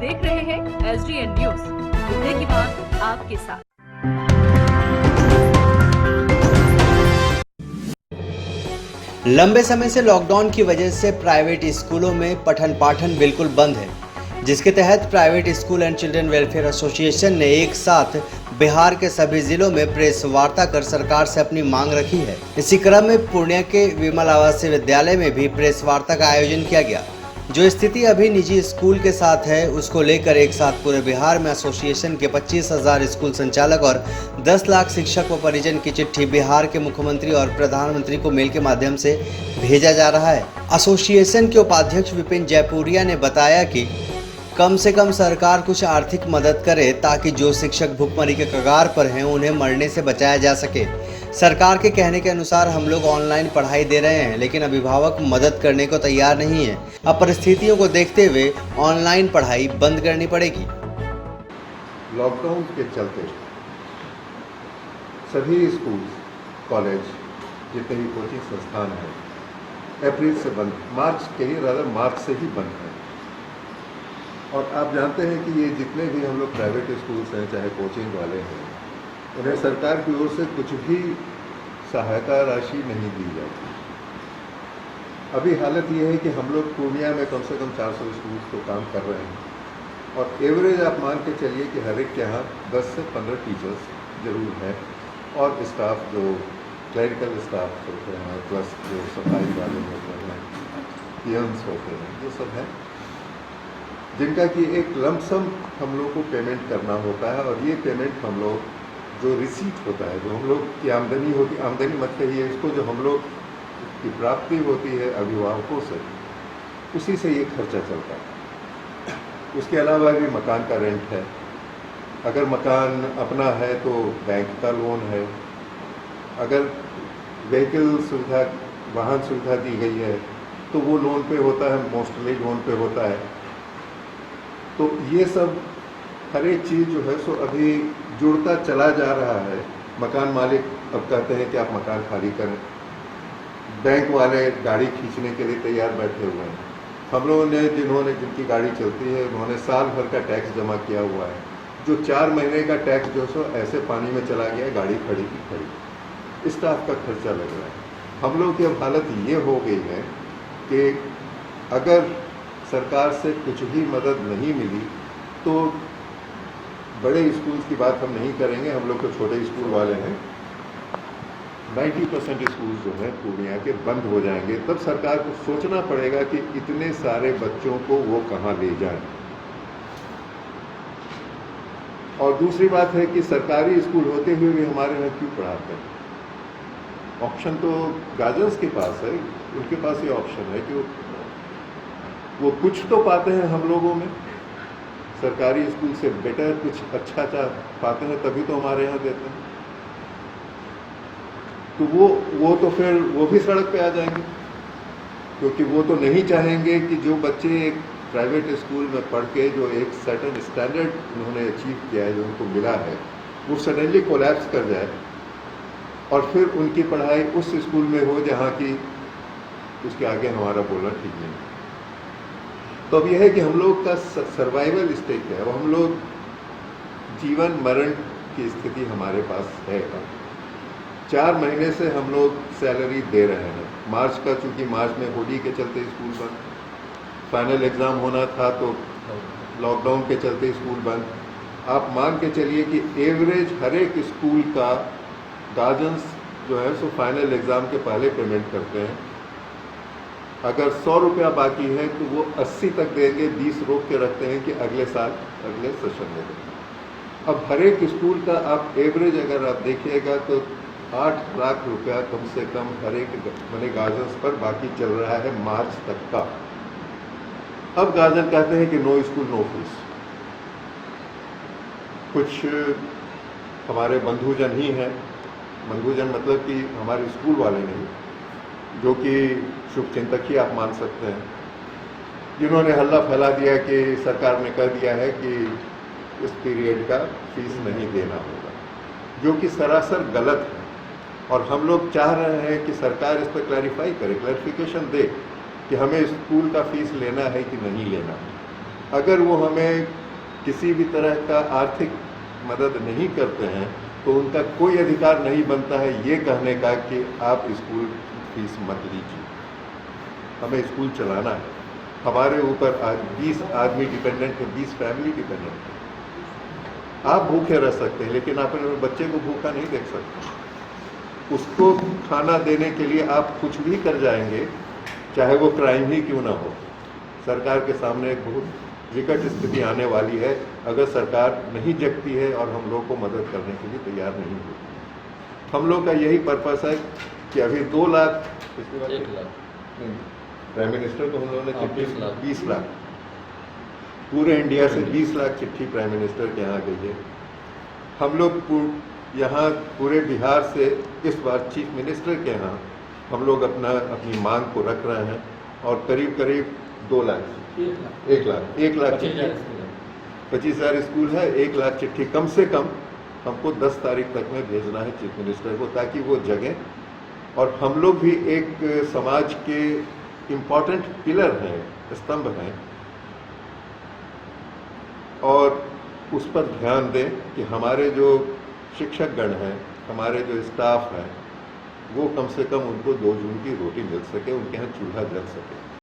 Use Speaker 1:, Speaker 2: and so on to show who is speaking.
Speaker 1: देख रहे हैं SDN न्यूज, मुद्दे की बात आपके साथ।
Speaker 2: लंबे समय से लॉकडाउन की वजह से प्राइवेट स्कूलों में पठन पाठन बिल्कुल बंद है, जिसके तहत private school and children welfare association ने एक साथ बिहार के सभी जिलों में प्रेस वार्ता कर सरकार से अपनी मांग रखी है। इसी क्रम में पूर्णिया के विमल आवासीय विद्यालय में भी प्रेस वार्ता का आयोजन किया गया। जो स्थिति अभी निजी स्कूल के साथ है, उसको लेकर एक साथ पूरे बिहार में एसोसिएशन के 25,000 स्कूल संचालक और 10 लाख शिक्षक व परिजन की चिट्ठी बिहार के मुख्यमंत्री और प्रधानमंत्री को मेल के माध्यम से भेजा जा रहा है। एसोसिएशन के उपाध्यक्ष विपिन जयपुरिया ने बताया कि कम से कम सरकार कुछ आर्थिक मदद करे ताकि जो शिक्षक भुखमरी के कगार पर हैं उन्हें मरने से बचाया जा सके। सरकार के कहने के अनुसार हम लोग ऑनलाइन पढ़ाई दे रहे हैं, लेकिन अभिभावक मदद करने को तैयार नहीं है। अब परिस्थितियों को देखते हुए ऑनलाइन पढ़ाई बंद करनी पड़ेगी।
Speaker 3: लॉकडाउन के चलते सभी स्कूल, कॉलेज, जितने भी कोचिंग संस्थान हैं अप्रैल से बंद, मार्च से ही बंद है। और आप जानते हैं कि ये जितने भी हम लोग प्राइवेट स्कूल्स हैं, चाहे कोचिंग वाले हैं, उन्हें सरकार की ओर से कुछ भी सहायता राशि नहीं दी जाती। अभी हालत ये है कि हम लोग पूर्णिया में कम से कम 400 स्कूल्स तो काम कर रहे हैं और एवरेज आप मान के चलिए कि हर एक के यहाँ 10 से 15 टीचर्स जरूर हैं और स्टाफ जो क्लरिकल स्टाफ होते हैं प्लस जो सफाई वाले होते हैं, पियन्स होते हैं, ये सब हैं जिनका कि एक लमसम हम लोग को पेमेंट करना होता है। और ये पेमेंट हम लोग जो रिसीट होता है, जो हम लोग की आमदनी होती, आमदनी मत कहिए इसको, जो हम लोग की प्राप्ति होती है अभिभावकों से, उसी से ये खर्चा चलता है। उसके अलावा भी मकान का रेंट है, अगर मकान अपना है तो बैंक का लोन है, अगर व्हीकल सुविधा, वाहन सुविधा दी गई है तो वो लोन पे होता है, मोस्टली लोन पे होता है। तो ये सब हर एक चीज़ जो है सो अभी जुड़ता चला जा रहा है। मकान मालिक अब कहते हैं कि आप मकान खाली करें, बैंक वाले गाड़ी खींचने के लिए तैयार बैठे हुए हैं। हम लोगों ने जिनकी गाड़ी चलती है उन्होंने साल भर का टैक्स जमा किया हुआ है, जो 4 महीने का टैक्स जो सो ऐसे पानी में चला गया, गाड़ी खड़ी की खड़ी, स्टाफ का खर्चा लग रहा है। हम लोग की अब हालत ये हो गई है कि अगर सरकार से कुछ भी मदद नहीं मिली तो बड़े स्कूल्स की बात हम नहीं करेंगे, हम लोग तो छोटे स्कूल वाले हैं, 90% स्कूल जो हैं पूर्णिया के बंद हो जाएंगे। तब सरकार को सोचना पड़ेगा कि इतने सारे बच्चों को वो कहाँ ले जाएं। और दूसरी बात है कि सरकारी स्कूल होते हुए भी हमारे यहाँ क्यों पढ़ाते हैं? ऑप्शन तो गार्जियंस के पास है, उनके पास ये ऑप्शन है कि वो कुछ तो पाते हैं हम लोगों में, सरकारी स्कूल से बेटर कुछ अच्छा पाते हैं, तभी तो हमारे यहाँ देते हैं। तो वो तो फिर वो भी सड़क पे आ जाएंगे, क्योंकि वो तो नहीं चाहेंगे कि जो बच्चे एक प्राइवेट स्कूल में पढ़ के जो एक सर्टेन स्टैंडर्ड उन्होंने अचीव किया है, जो उनको मिला है, वो सडनली कोलैप्स कर जाए और फिर उनकी पढ़ाई उस स्कूल में हो जहाँ की उसके आगे हमारा बोलना ठीक नहीं। तो अब यह है कि हम लोग का सर्वाइवल स्टेज है, अब हम लोग जीवन मरण की स्थिति हमारे पास है। 4 महीने से हम लोग सैलरी दे रहे हैं। मार्च का, चूंकि मार्च में होली के चलते स्कूल बंद, फाइनल एग्ज़ाम होना था तो लॉकडाउन के चलते स्कूल बंद। आप मान के चलिए कि एवरेज हर एक स्कूल का गार्जियंस जो है सो फाइनल एग्ज़ाम के पहले पेमेंट करते हैं। अगर 100 रुपया बाकी है तो वो 80 तक देंगे, 20 रोक के रखते हैं कि अगले साल अगले सेशन में देंगे। अब हर एक स्कूल का आप एवरेज अगर आप देखिएगा तो 8 लाख रुपया कम से कम हर एक बने गार्जियंस पर बाकी चल रहा है मार्च तक का। अब गार्जियन कहते हैं कि नो स्कूल नो फीस। कुछ हमारे बंधुजन ही हैं, बंधुजन मतलब कि हमारे स्कूल वाले नहीं, जो कि शुभचिंतक ही आप मान सकते हैं, जिन्होंने हल्ला फैला दिया कि सरकार ने कह दिया है कि इस पीरियड का फीस नहीं देना होगा, जो कि सरासर गलत है। और हम लोग चाह रहे हैं कि सरकार इस पर क्लैरिफाई करे, क्लैरिफिकेशन दे कि हमें स्कूल का फीस लेना है कि नहीं लेना है। अगर वो हमें किसी भी तरह का आर्थिक मदद नहीं करते हैं तो उनका कोई अधिकार नहीं बनता है ये कहने का कि आप स्कूल फीस मत लीजिए। हमें स्कूल चलाना है। हमारे ऊपर आज 20 आदमी डिपेंडेंट है, 20 फैमिली डिपेंडेंट है। आप भूखे रह सकते हैं लेकिन आप अपने बच्चे को भूखा नहीं देख सकते। उसको खाना देने के लिए आप कुछ भी कर जाएंगे, चाहे वो क्राइम ही क्यों ना हो। सरकार के सामने एक बहुत विकट स्थिति आने वाली है अगर सरकार नहीं जगती है और हम लोग को मदद करने के लिए तैयार नहीं होती। हम लोग का यही पर्पस है कि अभी 2 लाख, 1 लाख प्राइम मिनिस्टर को हम लोगों ने चिट्ठी 20 लाख, पूरे इंडिया से 20 लाख चिट्ठी प्राइम मिनिस्टर के यहाँ गई है। हम लोग यहाँ पूरे बिहार से इस बार चीफ मिनिस्टर के यहाँ हम लोग अपनी मांग को रख रहे हैं और करीब 2 लाख 1 लाख 25,000 स्कूल है, 1 लाख चिट्ठी कम से कम हमको 10 तारीख तक में भेजना है चीफ मिनिस्टर को, ताकि वो जगें और हम लोग भी एक समाज के इम्पोर्टेंट पिलर हैं, स्तंभ हैं, और उस पर ध्यान दें कि हमारे जो शिक्षकगण हैं, हमारे जो स्टाफ हैं, वो कम से कम उनको 2 जून की रोटी मिल सके, उनके यहाँ चूल्हा जल सके।